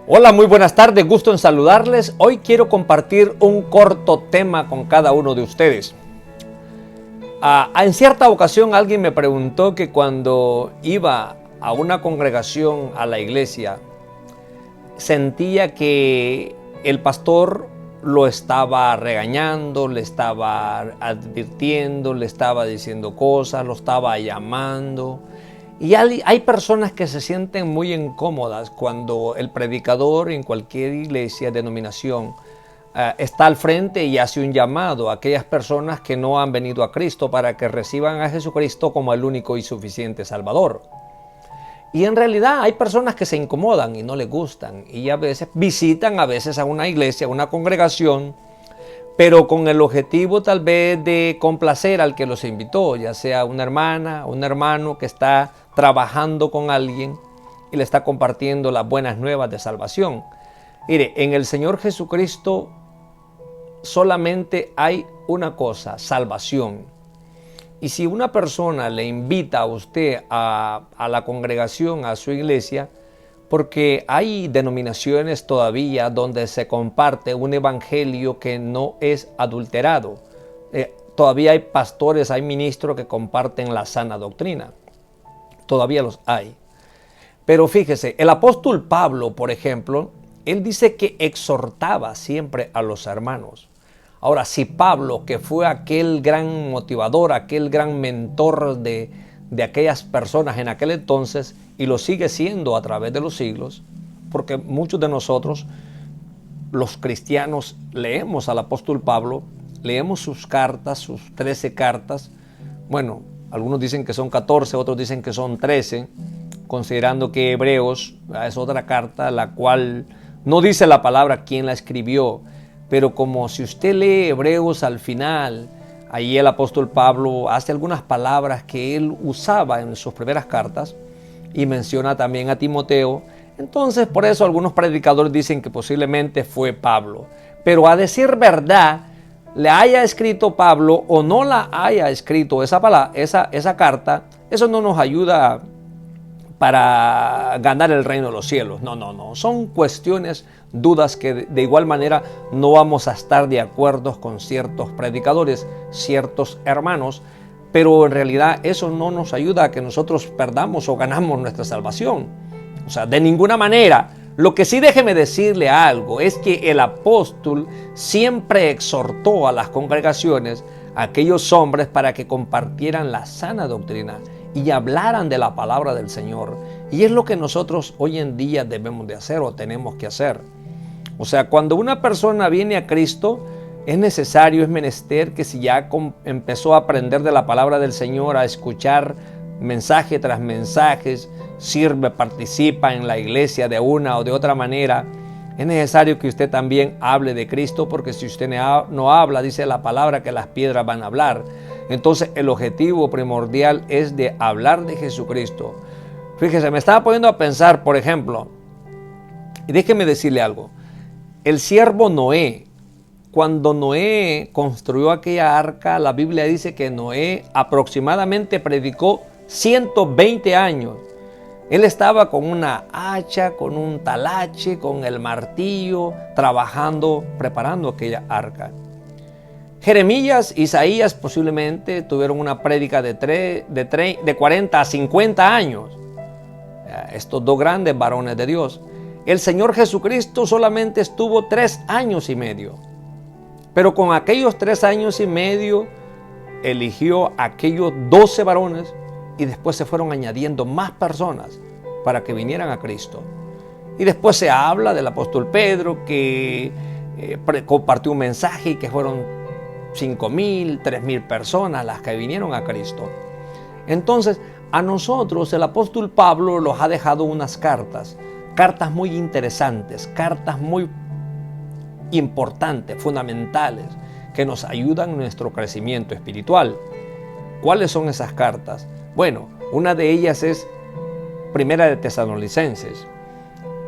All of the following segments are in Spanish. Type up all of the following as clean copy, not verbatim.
Hola, muy buenas tardes, gusto en saludarles. Hoy quiero compartir un corto tema con cada uno de ustedes. En cierta ocasión alguien me preguntó que cuando iba a una congregación a la iglesia, sentía que el pastor lo estaba regañando, le estaba advirtiendo, le estaba diciendo cosas, lo estaba llamando. Y hay personas que se sienten muy incómodas cuando el predicador en cualquier iglesia, denominación, está al frente y hace un llamado a aquellas personas que no han venido a Cristo para que reciban a Jesucristo como el único y suficiente Salvador. Y en realidad hay personas que se incomodan y no les gustan y a veces visitan a una iglesia, a una congregación, pero con el objetivo tal vez de complacer al que los invitó, ya sea una hermana o un hermano que está trabajando con alguien y le está compartiendo las buenas nuevas de salvación. Mire, en el Señor Jesucristo solamente hay una cosa: salvación. Y si una persona le invita a usted a la congregación, a su iglesia, porque hay denominaciones todavía donde se comparte un evangelio que no es adulterado. Todavía hay pastores, hay ministros que comparten la sana doctrina. Todavía los hay. Pero fíjese, el apóstol Pablo, por ejemplo, él dice que exhortaba siempre a los hermanos. Ahora, si Pablo, que fue aquel gran motivador, aquel gran mentor de aquellas personas en aquel entonces, y lo sigue siendo a través de los siglos, porque muchos de nosotros, los cristianos, leemos al apóstol Pablo, leemos sus cartas, sus 13 cartas. Bueno, algunos dicen que son 14, otros dicen que son 13, considerando que Hebreos es otra carta, la cual no dice la palabra quién la escribió, pero como si usted lee Hebreos al final, ahí el apóstol Pablo hace algunas palabras que él usaba en sus primeras cartas y menciona también a Timoteo. Entonces, por eso algunos predicadores dicen que posiblemente fue Pablo. Pero a decir verdad, le haya escrito Pablo o no la haya escrito esa carta, eso no nos ayuda para ganar el reino de los cielos. No. Son cuestiones, dudas que de igual manera no vamos a estar de acuerdo con ciertos predicadores, ciertos hermanos, pero en realidad eso no nos ayuda a que nosotros perdamos o ganamos nuestra salvación. O sea, de ninguna manera. Lo que sí, déjeme decirle algo, es que el apóstol siempre exhortó a las congregaciones, a aquellos hombres, para que compartieran la sana doctrina y hablaran de la palabra del Señor. Y es lo que nosotros hoy en día debemos de hacer o tenemos que hacer. O sea, cuando una persona viene a Cristo, es necesario, es menester que si ya empezó a aprender de la palabra del Señor, a escuchar mensaje tras mensajes, sirve, participa en la iglesia de una o de otra manera, es necesario que usted también hable de Cristo, porque si usted no habla, dice la palabra que las piedras van a hablar. Entonces el objetivo primordial es de hablar de Jesucristo. Fíjese, me estaba poniendo a pensar, por ejemplo, y déjeme decirle algo, el siervo Noé, cuando Noé construyó aquella arca, la Biblia dice que Noé aproximadamente predicó 120 años. Él estaba con una hacha, con un talache, con el martillo, trabajando, preparando aquella arca. Jeremías, Isaías posiblemente tuvieron una prédica de 40 a 50 años. Estos dos grandes varones de Dios. El Señor Jesucristo solamente estuvo 3 años y medio. Pero con aquellos 3 años y medio eligió a aquellos 12 varones y después se fueron añadiendo más personas para que vinieran a Cristo. Y después se habla del apóstol Pedro, que compartió un mensaje y que fueron 5,000, 3,000 personas las que vinieron a Cristo. Entonces, a nosotros el apóstol Pablo nos ha dejado unas cartas muy interesantes, cartas muy importantes, fundamentales, que nos ayudan en nuestro crecimiento espiritual. ¿Cuáles son esas cartas? Bueno, una de ellas es Primera de Tesalonicenses,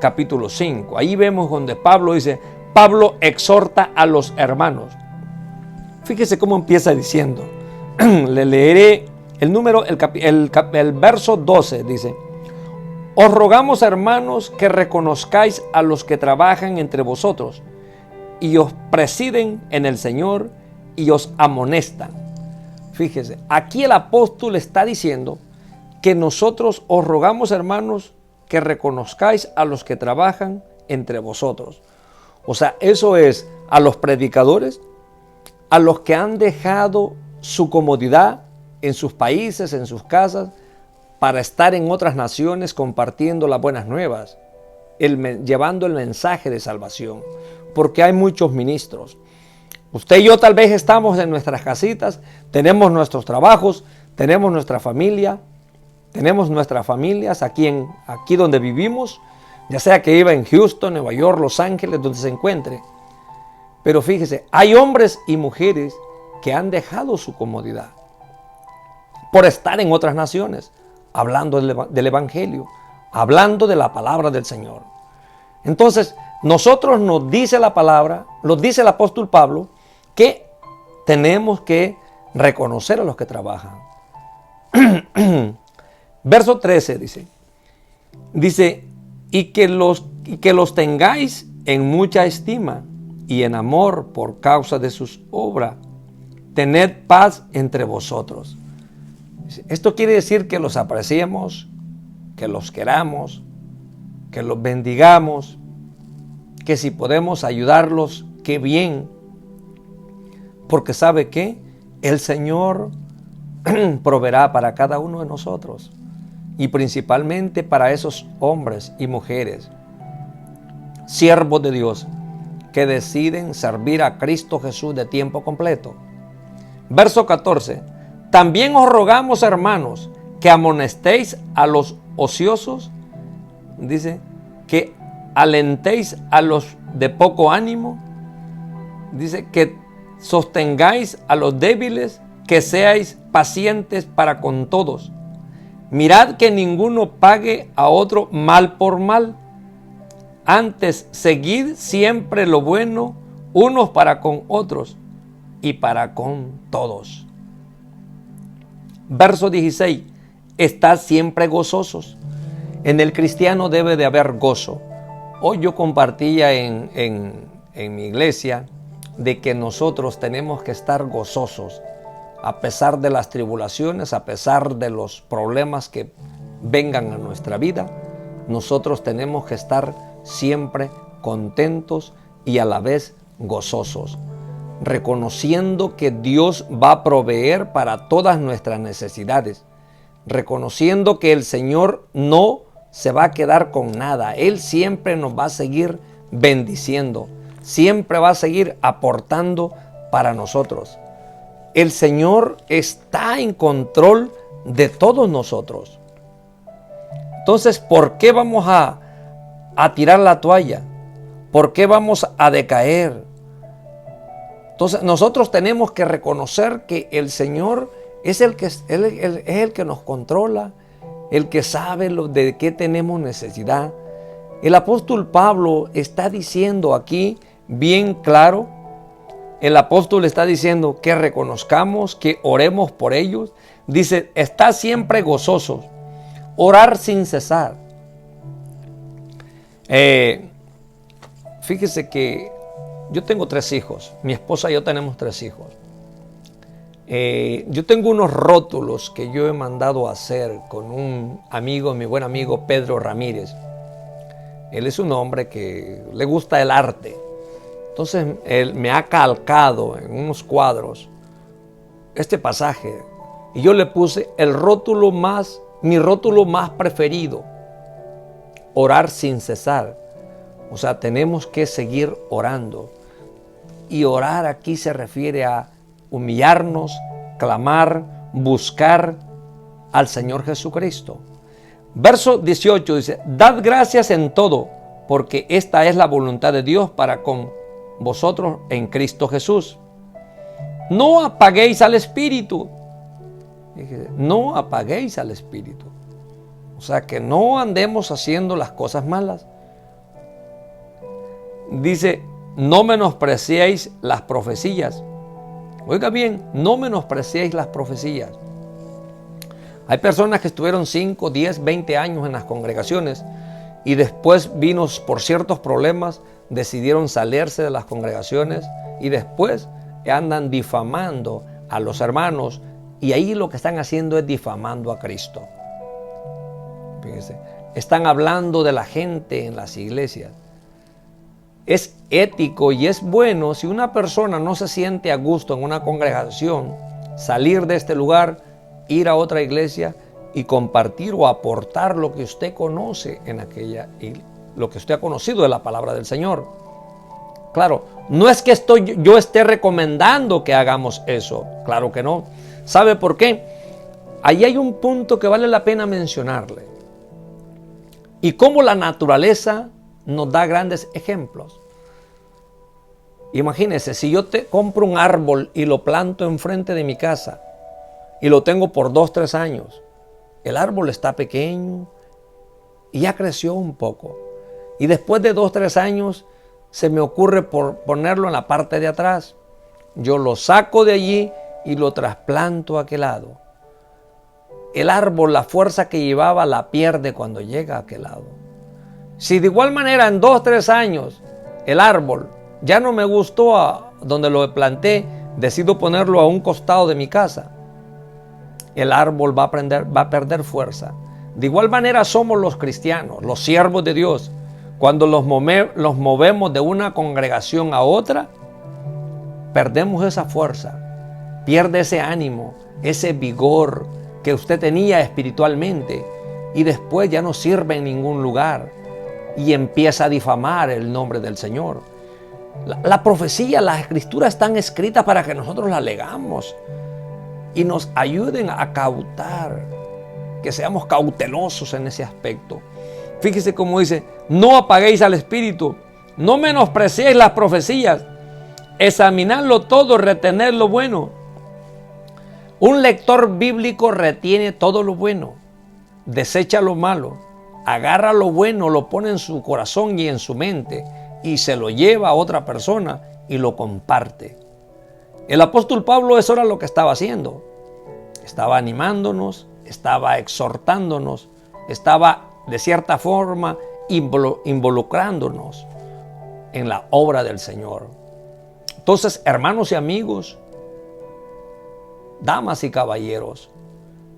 capítulo 5. Ahí vemos donde Pablo dice, Pablo exhorta a los hermanos. Fíjese cómo empieza diciendo, le leeré el verso 12, dice, Os rogamos, hermanos, que reconozcáis a los que trabajan entre vosotros y os presiden en el Señor y os amonestan. Fíjese, aquí el apóstol está diciendo que nosotros os rogamos, hermanos, que reconozcáis a los que trabajan entre vosotros. O sea, eso es a los predicadores, a los que han dejado su comodidad en sus países, en sus casas, para estar en otras naciones compartiendo las buenas nuevas, llevando el mensaje de salvación. Porque hay muchos ministros. Usted y yo tal vez estamos en nuestras casitas, tenemos nuestros trabajos, tenemos nuestra familia, tenemos nuestras familias aquí donde vivimos, ya sea que viva en Houston, Nueva York, Los Ángeles, donde se encuentre. Pero fíjese, hay hombres y mujeres que han dejado su comodidad por estar en otras naciones, hablando del Evangelio, hablando de la palabra del Señor. Entonces, nosotros nos dice la palabra, nos dice el apóstol Pablo, que tenemos que reconocer a los que trabajan. Verso 13 dice, y que los tengáis en mucha estima y en amor por causa de sus obras. Tened paz entre vosotros. Esto quiere decir que los apreciemos, que los queramos, que los bendigamos, que si podemos ayudarlos, qué bien. Porque ¿sabe qué? El Señor proveerá para cada uno de nosotros. Y principalmente para esos hombres y mujeres, siervos de Dios, que deciden servir a Cristo Jesús de tiempo completo. Verso 14. También os rogamos, hermanos, que amonestéis a los ociosos, dice, que alentéis a los de poco ánimo, dice, que sostengáis a los débiles, que seáis pacientes para con todos. Mirad que ninguno pague a otro mal por mal. Antes, seguid siempre lo bueno, unos para con otros y para con todos. Verso 16. Estad siempre gozosos. En el cristiano debe de haber gozo. Hoy yo compartía en mi iglesia de que nosotros tenemos que estar gozosos. A pesar de las tribulaciones, a pesar de los problemas que vengan a nuestra vida, nosotros tenemos que estar siempre contentos y a la vez gozosos, reconociendo que Dios va a proveer para todas nuestras necesidades, reconociendo que el Señor no se va a quedar con nada. Él siempre nos va a seguir bendiciendo, siempre va a seguir aportando para nosotros. El Señor está en control de todos nosotros. Entonces, ¿por qué vamos a tirar la toalla? ¿Por qué vamos a decaer? Entonces, nosotros tenemos que reconocer que el Señor es el que nos controla, el que sabe de qué tenemos necesidad. El apóstol Pablo está diciendo aquí bien claro. El apóstol está diciendo que reconozcamos, que oremos por ellos. Dice, está siempre gozosos, orar sin cesar. Fíjese que yo tengo 3 hijos, mi esposa y yo tenemos 3 hijos. Yo tengo unos rótulos que yo he mandado a hacer con un amigo, mi buen amigo Pedro Ramírez. Él es un hombre que le gusta el arte. Entonces él me ha calcado en unos cuadros este pasaje y yo le puse mi rótulo más preferido, orar sin cesar. O sea, tenemos que seguir orando. Y orar aquí se refiere a humillarnos, clamar, buscar al Señor Jesucristo. Verso 18 dice, dad gracias en todo, porque esta es la voluntad de Dios para con vosotros en Cristo Jesús. No apaguéis al Espíritu. No apaguéis al Espíritu. O sea, que no andemos haciendo las cosas malas. Dice, no menospreciéis las profecías. Oiga bien, no menospreciéis las profecías. Hay personas que estuvieron 5, 10, 20 años en las congregaciones y después por ciertos problemas, decidieron salirse de las congregaciones y después andan difamando a los hermanos, y ahí lo que están haciendo es difamando a Cristo. Fíjense, están hablando de la gente en las iglesias. Es ético y es bueno, si una persona no se siente a gusto en una congregación, salir de este lugar, ir a otra iglesia y compartir o aportar lo que usted conoce en aquella iglesia, lo que usted ha conocido de la palabra del Señor. Claro, no es que yo esté recomendando que hagamos eso, claro que no. ¿Sabe por qué? Ahí hay un punto que vale la pena mencionarle. Y cómo la naturaleza nos da grandes ejemplos. Imagínese, si yo te compro un árbol y lo planto enfrente de mi casa y lo tengo por 2, 3 años, el árbol está pequeño y ya creció un poco. Y después de 2, 3 años se me ocurre ponerlo en la parte de atrás. Yo lo saco de allí y lo trasplanto a aquel lado. El árbol, la fuerza que llevaba, la pierde cuando llega a aquel lado. Si de igual manera en 2, 3 años el árbol ya no me gustó a donde lo planté, decido ponerlo a un costado de mi casa, el árbol va a perder fuerza. De igual manera somos los cristianos, los siervos de Dios. Cuando los movemos de una congregación a otra, perdemos esa fuerza, pierde ese ánimo, ese vigor que usted tenía espiritualmente, y después ya no sirve en ningún lugar y empieza a difamar el nombre del Señor. La profecía, las escrituras están escritas para que nosotros las leamos y nos ayuden a cautar, que seamos cautelosos en ese aspecto. Fíjese cómo dice: no apaguéis al espíritu, no menospreciéis las profecías, examinadlo todo, retened lo bueno. Un lector bíblico retiene todo lo bueno, desecha lo malo, agarra lo bueno, lo pone en su corazón y en su mente y se lo lleva a otra persona y lo comparte. El apóstol Pablo eso era lo que estaba haciendo. Estaba animándonos, estaba exhortándonos, estaba de cierta forma involucrándonos en la obra del Señor. Entonces, hermanos y amigos, damas y caballeros,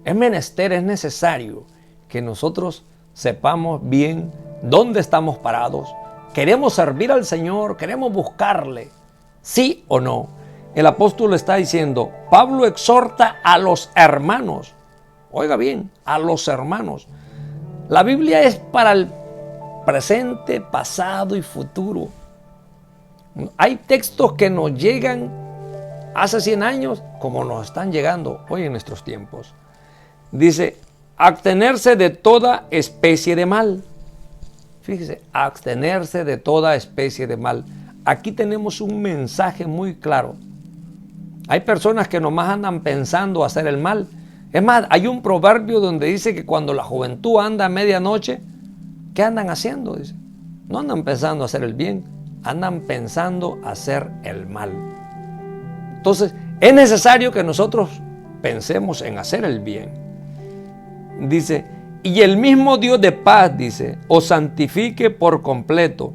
es menester, es necesario que nosotros sepamos bien dónde estamos parados. ¿Queremos servir al Señor? ¿Queremos buscarle? ¿Sí o no? El apóstol está diciendo, Pablo exhorta a los hermanos. Oiga bien, a los hermanos. La Biblia es para el presente, pasado y futuro. Hay textos que nos llegan hace 100 años como nos están llegando hoy en nuestros tiempos. Dice, abstenerse de toda especie de mal. Fíjese, abstenerse de toda especie de mal. Aquí tenemos un mensaje muy claro. Hay personas que nomás andan pensando hacer el mal. Es más, hay un proverbio donde dice que cuando la juventud anda a medianoche, ¿qué andan haciendo? Dice, no andan pensando hacer el bien, andan pensando hacer el mal. Entonces, es necesario que nosotros pensemos en hacer el bien. Dice, y el mismo Dios de paz, dice, os santifique por completo,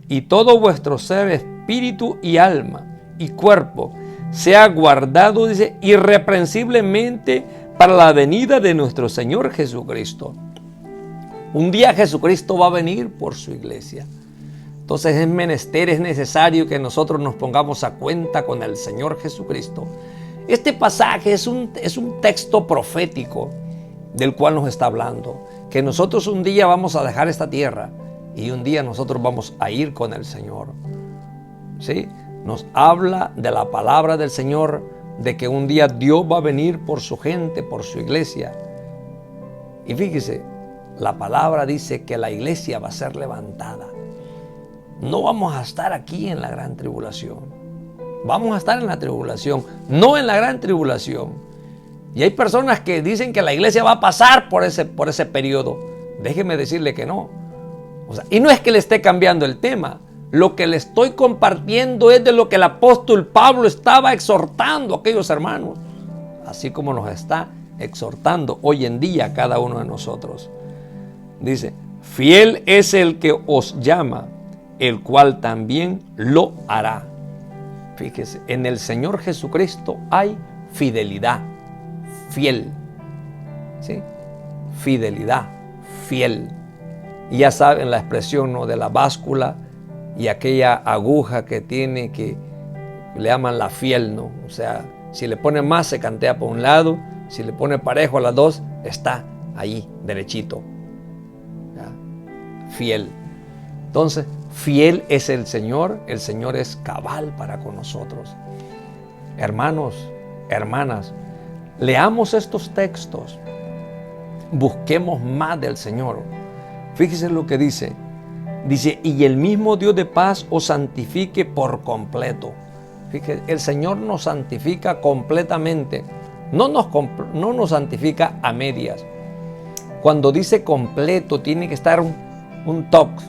y todo vuestro ser, espíritu y alma y cuerpo, sea guardado, dice, irreprensiblemente para la venida de nuestro Señor Jesucristo. Un día Jesucristo va a venir por su iglesia. Entonces es menester, es necesario que nosotros nos pongamos a cuenta con el Señor Jesucristo. Este pasaje es un texto profético del cual nos está hablando, que nosotros un día vamos a dejar esta tierra y un día nosotros vamos a ir con el Señor. ¿Sí? Nos habla de la palabra del Señor, de que un día Dios va a venir por su gente, por su iglesia. Y fíjese, la palabra dice que la iglesia va a ser levantada. No vamos a estar aquí en la gran tribulación. Vamos a estar en la tribulación, no en la gran tribulación. Y hay personas que dicen que la iglesia va a pasar por ese periodo. Déjeme decirle que no. Y no es que le esté cambiando el tema. Lo que le estoy compartiendo es de lo que el apóstol Pablo estaba exhortando a aquellos hermanos. Así como nos está exhortando hoy en día a cada uno de nosotros. Dice, fiel es el que os llama, el cual también lo hará. Fíjese, en el Señor Jesucristo hay fidelidad, fiel. ¿Sí? Fidelidad, fiel. Y ya saben la expresión, ¿no?, de la báscula y aquella aguja que tiene, que le llaman la fiel, ¿no? O sea, si le pone más se cantea por un lado, si le pone parejo a las dos, está ahí, derechito. ¿Ya? Fiel. Entonces, fiel es el Señor es cabal para con nosotros. Hermanos, hermanas, leamos estos textos, busquemos más del Señor. Fíjese lo que dice. Dice, y el mismo Dios de paz os santifique por completo. Fíjese, el Señor nos santifica completamente. No nos santifica a medias. Cuando dice completo, tiene que estar un tox,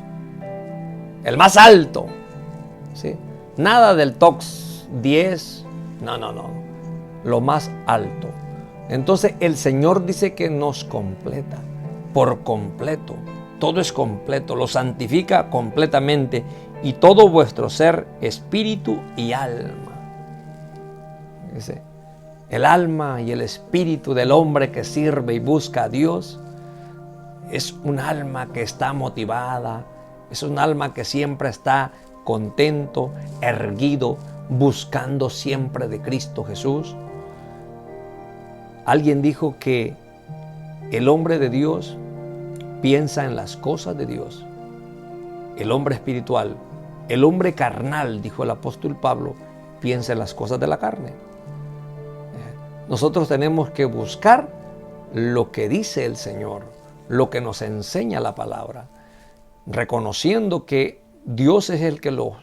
el más alto. ¿Sí? Nada del tox 10. No. Lo más alto. Entonces el Señor dice que nos completa por completo. Todo es completo, lo santifica completamente, y todo vuestro ser, espíritu y alma. Dice, el alma y el espíritu del hombre que sirve y busca a Dios es un alma que está motivada, es un alma que siempre está contento, erguido, buscando siempre de Cristo Jesús. Alguien dijo que el hombre de Dios piensa en las cosas de Dios. El hombre espiritual, el hombre carnal, dijo el apóstol Pablo, piensa en las cosas de la carne. Nosotros tenemos que buscar lo que dice el Señor, lo que nos enseña la palabra, reconociendo que Dios es el que lo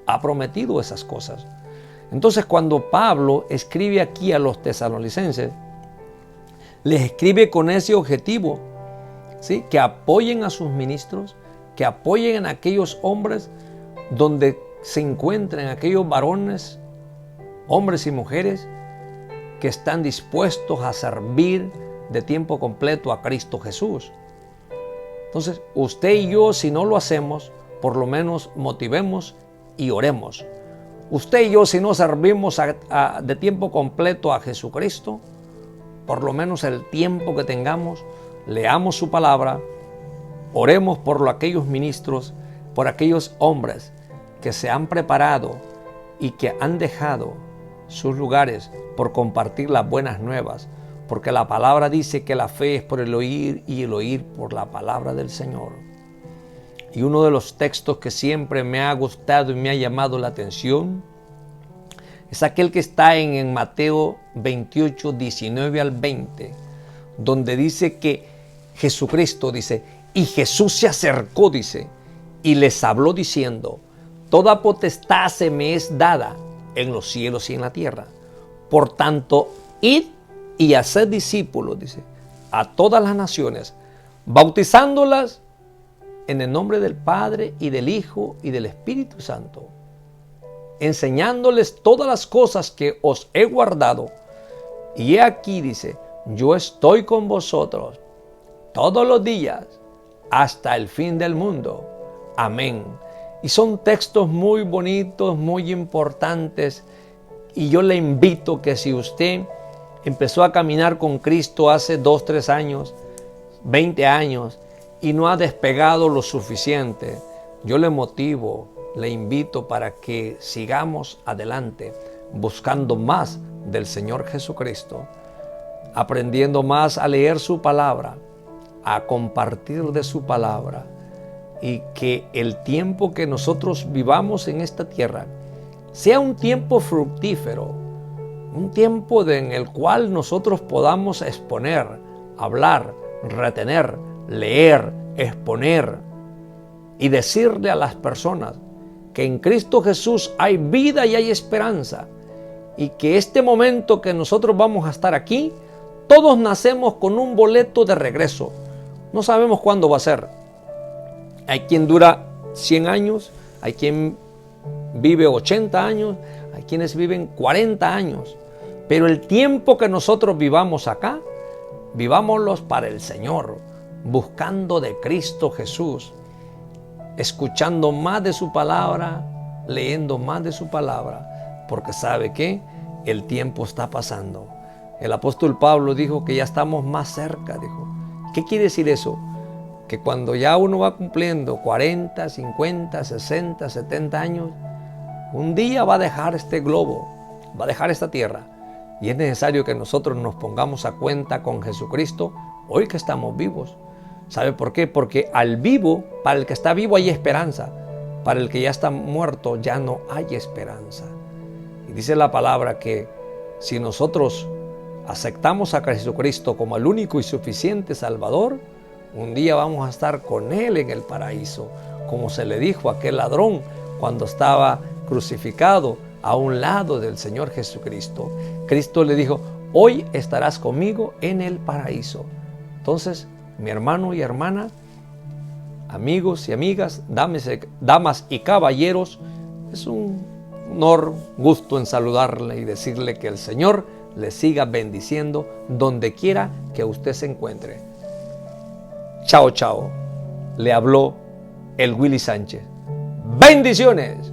ha prometido esas cosas. Entonces, cuando Pablo escribe aquí a los tesalonicenses, les escribe con ese objetivo, ¿sí?, que apoyen a sus ministros, que apoyen a aquellos hombres donde se encuentren aquellos varones, hombres y mujeres que están dispuestos a servir de tiempo completo a Cristo Jesús. Entonces, usted y yo, si no lo hacemos, por lo menos motivemos y oremos. Usted y yo, si no servimos de tiempo completo a Jesucristo, por lo menos el tiempo que tengamos, leamos su palabra, oremos por aquellos ministros, por aquellos hombres que se han preparado y que han dejado sus lugares por compartir las buenas nuevas, porque la palabra dice que la fe es por el oír y el oír por la palabra del Señor. Y uno de los textos que siempre me ha gustado y me ha llamado la atención es aquel que está en Mateo 28, 19 al 20, donde dice que Jesucristo dice, y Jesús se acercó, dice, y les habló diciendo, toda potestad se me es dada en los cielos y en la tierra. Por tanto, id y haced discípulos, dice, a todas las naciones, bautizándolas en el nombre del Padre y del Hijo y del Espíritu Santo, enseñándoles todas las cosas que os he guardado. Y he aquí, dice, yo estoy con vosotros todos los días hasta el fin del mundo. Amén. Y son textos muy bonitos, muy importantes. Y yo le invito que si usted empezó a caminar con Cristo hace 2, 3 años, 20 años, y no ha despegado lo suficiente, yo le motivo, le invito para que sigamos adelante, buscando más del Señor Jesucristo, aprendiendo más a leer su palabra, a compartir de su palabra, y que el tiempo que nosotros vivamos en esta tierra sea un tiempo fructífero, un tiempo en el cual nosotros podamos exponer, hablar, retener, leer, exponer y decirle a las personas que en Cristo Jesús hay vida y hay esperanza, y que este momento que nosotros vamos a estar aquí, todos nacemos con un boleto de regreso. No sabemos cuándo va a ser. Hay quien dura 100 años, hay quien vive 80 años, hay quienes viven 40 años. Pero el tiempo que nosotros vivamos acá Vivámoslos para el Señor, buscando de Cristo Jesús, escuchando más de su palabra, leyendo más de su palabra, porque ¿sabe qué? El tiempo está pasando. El apóstol Pablo dijo que ya estamos más cerca, dijo. ¿Qué quiere decir eso? Que cuando ya uno va cumpliendo 40, 50, 60, 70 años, un día va a dejar este globo, va a dejar esta tierra. Y es necesario que nosotros nos pongamos a cuenta con Jesucristo hoy que estamos vivos. ¿Sabe por qué? Porque al vivo, para el que está vivo hay esperanza. Para el que ya está muerto ya no hay esperanza. Y dice la palabra que si nosotros aceptamos a Jesucristo como el único y suficiente Salvador, un día vamos a estar con Él en el paraíso, como se le dijo a aquel ladrón cuando estaba crucificado a un lado del Señor Jesucristo. Cristo le dijo, hoy estarás conmigo en el paraíso. Entonces, mi hermano y hermana, amigos y amigas, damas y caballeros, es un honor, gusto en saludarle y decirle que el Señor le siga bendiciendo donde quiera que usted se encuentre. Chao, chao. Le habló el Willy Sánchez. ¡Bendiciones!